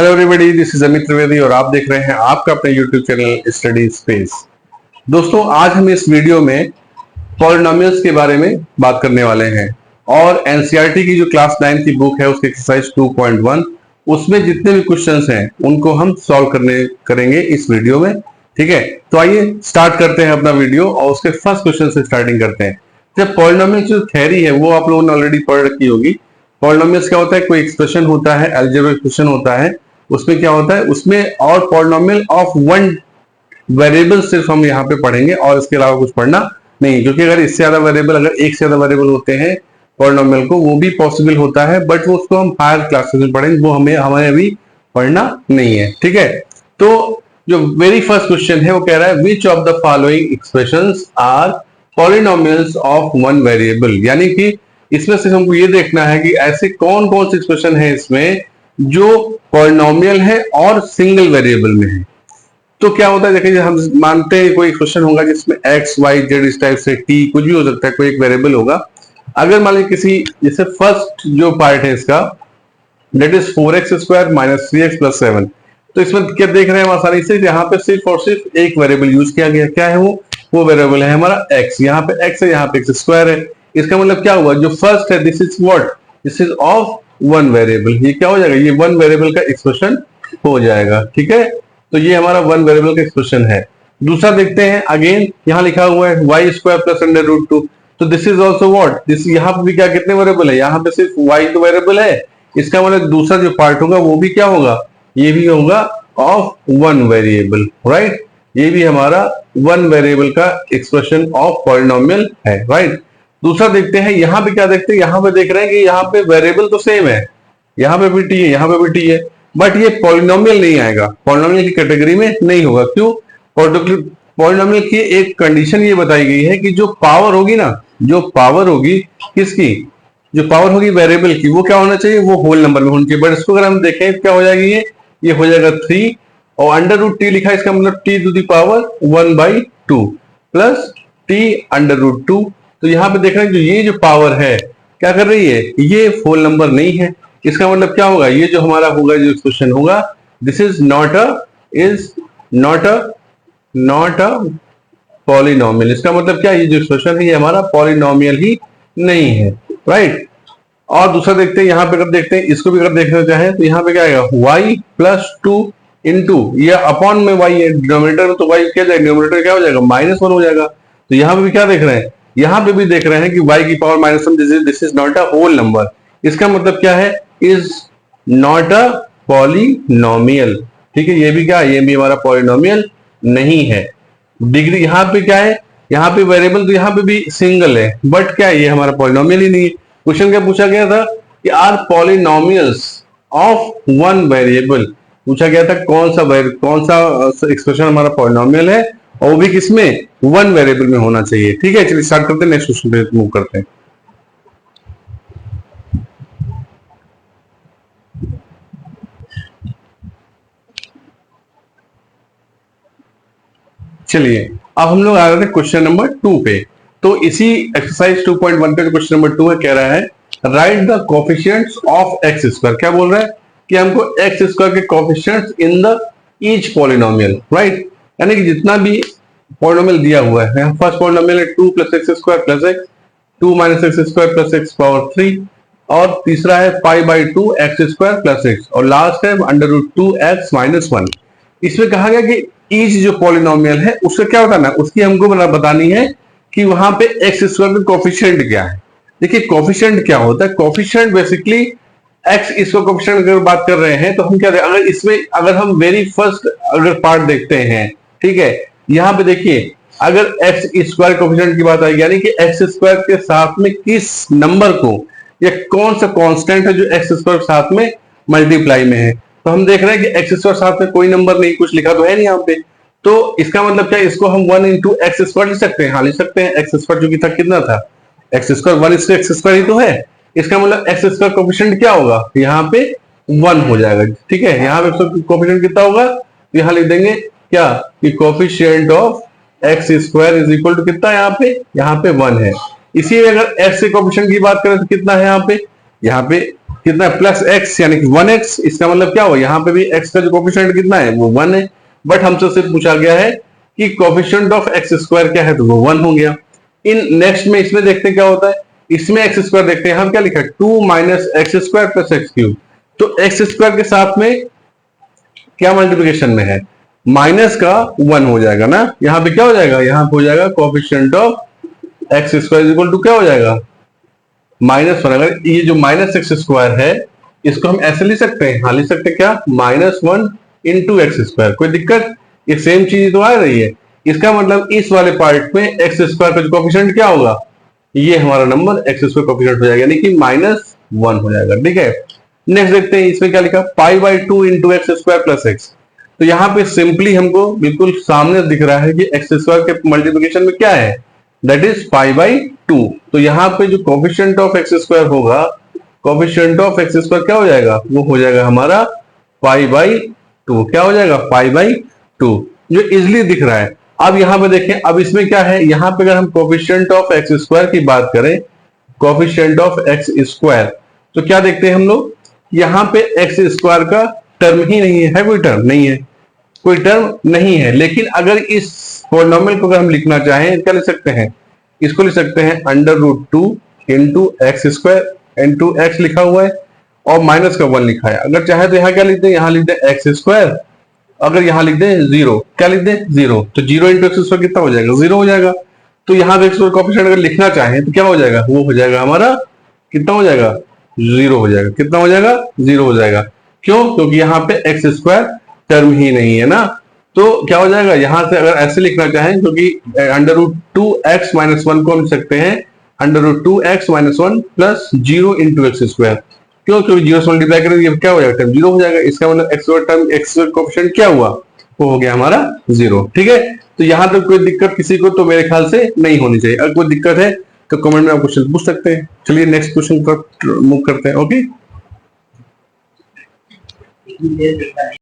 Hello everybody, this is Amit Trivedi और आप देख रहे हैं आपका अपने यूट्यूब चैनल स्टडी स्पेस। दोस्तों, आज हम इस वीडियो में पॉलिनोमियल्स के बारे में बात करने वाले हैं और एनसीईआरटी की जो क्लास 9 की बुक है उसके एक्सरसाइज 2.1 उसमें जितने भी क्वेश्चंस हैं उनको हम सॉल्व करेंगे इस वीडियो में। ठीक है, तो आइए स्टार्ट करते हैं अपना वीडियो और उसके फर्स्ट क्वेश्चन से स्टार्टिंग करते हैं। जब पॉलिनोमियल जो थ्योरी है वो आप लोगों ने ऑलरेडी पढ़ रखी होगी। पॉलिनोमियल्स क्या होता है, कोई एक्सप्रेशन होता है, अलजेब्रिक एक्सप्रेशन होता है, उसमें क्या होता है उसमें और पॉलिनोमियल ऑफ वन वेरिएबल सिर्फ हम यहाँ पे पढ़ेंगे और इसके अलावा कुछ पढ़ना नहीं, क्योंकि अगर इससे ज्यादा वेरिएबल, अगर एक से ज्यादा वेरिएबल होते हैं पॉलिनोमियल को, वो भी पॉसिबल होता है, बट वो उसको हम हायर क्लासेस में पढ़ेंगे, वो हमें अभी पढ़ना नहीं है। ठीक है, तो जो वेरी फर्स्ट क्वेश्चन है वो कह रहा है which of the following expressions are polynomials of one variable, यानी कि इसमें से हमको ये देखना है कि ऐसे कौन कौन से एक्सप्रेशन है इसमें जो पॉलिनोमियल है और सिंगल वेरिएबल में है। तो क्या होता है, देखिए हम मानते हैं कोई क्वेश्चन होगा जिसमें एक्स वाई जेड इस टाइप से टी कुछ भी हो सकता है, कोई एक वेरिएबल होगा। अगर मान लीजिए किसी, जैसे फर्स्ट जो पार्ट है इसका that is 4x square minus 3x plus 7, तो इसमें क्या देख रहे हैं हम आसानी से, यहाँ पे सिर्फ और सिर्फ एक वेरिएबल यूज किया गया। क्या है वो वेरिएबल है हमारा x, यहाँ पे x है, यहाँ पे x स्क्वायर है। इसका मतलब क्या हुआ, जो फर्स्ट है this is what, this is of one variable, ये क्या हो जाएगा, ये वन वेरिएबल का एक्सप्रेशन हो जाएगा। ठीक है, तो ये हमारा वन वेरिएबल का एक्सप्रेशन है। दूसरा देखते हैं, अगेन यहाँ लिखा हुआ है y square plus under root 2, तो this is also what, this, यहाँ पे भी क्या कितने वेरिएबल है, यहाँ पे सिर्फ y तो वेरिएबल है। इसका मतलब दूसरा जो पार्ट होगा वो भी क्या होगा, ये भी होगा ऑफ वन वेरिएबल, राइट। ये भी हमारा वन वेरिएबल का एक्सप्रेशन ऑफ पॉलिनोमियल है, राइट। दूसरा देखते हैं, यहाँ पे क्या देखते हैं, यहाँ पे देख रहे हैं कि यहाँ पे वेरिएबल तो सेम है, यहाँ पे भी टी है, यहाँ पे भी टी है, बट ये पॉलिनोमियल नहीं आएगा, पॉलिनोमियल की कैटेगरी में नहीं होगा। क्यों, पॉलिनोमियल की एक कंडीशन ये बताई गई है कि जो पावर होगी ना, जो पावर होगी किसकी, जो पावर होगी वेरिएबल की, वो क्या होना चाहिए, वो होल नंबर में होनी चाहिए। बट इसको अगर हम देखें क्या हो जाएगी, ये हो जाएगा 3 और अंडर रूट टी लिखा है, इसका मतलब T to the power 1/2 plus T under root 2। तो यहाँ पे देख रहे हैं जो ये जो पावर है क्या कर रही है, ये होल नंबर नहीं है। इसका मतलब क्या होगा, ये जो हमारा होगा, जो एक्सप्रेशन होगा, this is not a polynomial. इसका मतलब क्या, ये जो एक्सप्रेशन है ये हमारा पॉलिनोमियल ही नहीं है, राइट। और दूसरा देखते हैं, यहाँ पे अगर देखते हैं, इसको भी अगर देखना चाहें तो यहाँ पे क्या आएगा, y प्लस 2 इंटू, ये अपॉन में y है, डिनोमिनेटर में तो y क्या जाएगा, डिनोमिनेटर क्या हो जाएगा, -1 हो जाएगा। तो यहाँ पे भी क्या देख रहे हैं, यहाँ पे भी देख रहे हैं कि y की power -1, this is not a whole number. इसका मतलब क्या है, इज नॉट अ पॉलिनोमियल। ठीक है, ये भी क्या है, ये भी हमारा पॉलिनोमियल नहीं है। डिग्री यहाँ पे क्या है, यहाँ पे वेरिएबल तो यहाँ पे भी सिंगल है, बट क्या है, ये हमारा पॉलिनोमियल ही नहीं है। क्वेश्चन क्या पूछा गया था कि are polynomials of one variable, पूछा गया था कौन सा एक्सप्रेशन हमारा पॉलिनोमियल है और वो भी किसमें, वन वेरिएबल में होना चाहिए। ठीक है, चलिए स्टार्ट करते हैं, नेक्स्ट क्वेश्चन पे मूव करते हैं। चलिए अब हम लोग आ रहे थे क्वेश्चन नंबर 2 पे। तो इसी एक्सरसाइज 2.1 पे क्वेश्चन नंबर 2 है, कह रहा है right the coefficients of X square. क्या बोल रहा है कि हमको एक्स स्क्वायर के coefficients in the each polynomial, right. यानी कि जितना भी पॉलिनोमियल दिया हुआ है, फर्स्ट पॉलिनोमियल है 2 + x square plus x, 2 - x square plus x power 3, और तीसरा है 5/2 x स्क्वायर प्लस x, और लास्ट है √2x - 1। इसमें कहा गया कि ईच जो पॉलिनोमियल है उसका क्या बताना है, उसकी हमको बतानी है कि वहां पे एक्स स्क्वायर का कोफिशिएंट क्या है। देखिए कोफिशिएंट क्या होता है, कोफिशिएंट बेसिकली एक्स, इसको कोफिशिएंट अगर बात कर रहे हैं तो हम क्या, अगर इसमें अगर हम वेरी फर्स्ट अगर पार्ट देखते हैं, ठीक है, यहाँ पे देखिए अगर एक्स स्क्वायर कोफिशिएंट की बात आएगी, यानी कि एक्स स्क्वायर के साथ में किस नंबर को, या कौन सा कांस्टेंट है जो एक्स स्क्वायर साथ में मल्टीप्लाई में है, तो हम देख रहे हैं कि एक्स स्क्वायर साथ में कोई नंबर नहीं, कुछ लिखा तो है नहीं यहाँ पे। तो इसका मतलब क्या है, इसको हम 1 × x स्क्वायर लिख सकते हैं, हाँ लिख सकते हैं। एक्स स्क्वायर जो कि था कितना था, एक्स स्क्वायर 1 × x स्क्वायर ही तो है। इसका मतलब एक्स स्क्वायर कोफिशिएंट क्या होगा, यहाँ पे 1 हो जाएगा। ठीक है, यहाँ पे कोफिशिएंट कितना होगा, तो यहाँ लिख देंगे क्या कि coefficient of X square is equal to कितना, यहाँ पे 1 है। इसी में अगर x के कोफिशिएंट की बात करें तो कितना है यहाँ पे कितना है प्लस एक्स यानी कि 1x। इसका मतलब क्या हुआ, यहाँ पे भी x का जो कोफिशिएंट कितना है वो 1 है, बट हमसे सिर्फ पूछा गया है कि कोफिशिएंट ऑफ एक्स स्क्वायर क्या है, तो वो 1 हो गया। इन नेक्स्ट में इसमें देखते हैं क्या होता है, इसमें एक्स स्क्वायर देखते हैं, हम क्या लिखा है 2 minus x square plus x cube. तो एक्स स्क्वायर के साथ में क्या मल्टीप्लिकेशन में है, माइनस का 1 हो जाएगा ना, यहाँ पे क्या हो जाएगा, यहाँ पे हो जाएगा coefficient of X square equal to क्या हो जाएगा -1। अगर ये जो माइनस एक्स स्क्वायर है इसको हम ऐसे लिख सकते हैं, हाँ लिख सकते हैं क्या, -1 इंटू एक्स स्क्वायर। कोई दिक्कत, ये सेम चीज तो आ रही है। इसका मतलब इस वाले पार्ट में एक्स स्क्वायर का जो कोफिशिएंट क्या होगा, ये हमारा नंबर एक्स स्क्वायर कोफिशिएंट हो जाएगा, यानी कि -1 हो जाएगा। ठीक है, नेक्स्ट देखते हैं इसमें क्या लिखा, π/2 into x square plus x. तो यहाँ पे सिंपली हमको बिल्कुल सामने दिख रहा है कि एक्स स्क्वायर के मल्टीप्लिकेशन में क्या है, दैट इज π/2। तो यहाँ पे जो कोफिशिएंट ऑफ एक्स स्क्वायर होगा, कोफिशिएंट ऑफ एक्स स्क्वायर क्या हो जाएगा, वो हो जाएगा हमारा π/2। क्या हो जाएगा, π/2, जो इजिली दिख रहा है। अब यहाँ पे देखें, अब इसमें क्या है, यहाँ पे अगर हम कोफिशिएंट ऑफ एक्स स्क्वायर की बात करें, कोफिशिएंट ऑफ एक्स स्क्वायर, तो क्या देखते हैं हम लोग, यहाँ पे एक्स स्क्वायर का टर्म ही नहीं है, कोई टर्म नहीं है, कोई टर्म नहीं है। लेकिन अगर इस पॉलिनोमियल को अगर हम लिखना चाहें, क्या लिख सकते हैं, इसको लिख सकते हैं √2 into x square into x लिखा हुआ है और माइनस का 1 लिखा है। अगर चाहे तो यहाँ क्या लिख दें, यहाँ लिख दें एक्स स्क्वायर, अगर यहाँ लिख दें 0, क्या लिख दें 0, तो 0 इंटू एक्स स्क्वायर कितना हो जाएगा, 0 हो जाएगा। तो यहाँ पे एक्स स्क्वायर कोफिशिएंट अगर लिखना चाहें तो क्या हो जाएगा, वो हो जाएगा हमारा कितना हो जाएगा, 0 हो जाएगा। कितना हो जाएगा, 0 हो जाएगा। क्यों, क्योंकि यहाँ पे एक्स स्क्वायर टर्म ही नहीं है ना। तो क्या हो जाएगा, यहां से अगर ऐसे लिखना चाहें, क्योंकि √2x - 1 को हम लिख सकते हैं √2x - 1 plus 0 into x square. क्यों, क्योंकि 0 से मल्टीप्लाई करेंगे ये क्या हो जाएगा, टर्म 0 हो जाएगा। इसका मतलब x square term, x square coefficient क्या हुआ, वो हो गया हमारा 0। ठीक है, तो यहां तक कोई दिक्कत किसी को तो मेरे ख्याल से नहीं होनी चाहिए। अगर कोई दिक्कत है तो कमेंट में आप क्वेश्चन पूछ सकते हैं। चलिए नेक्स्ट क्वेश्चन पर मूव करते हैं। ओके।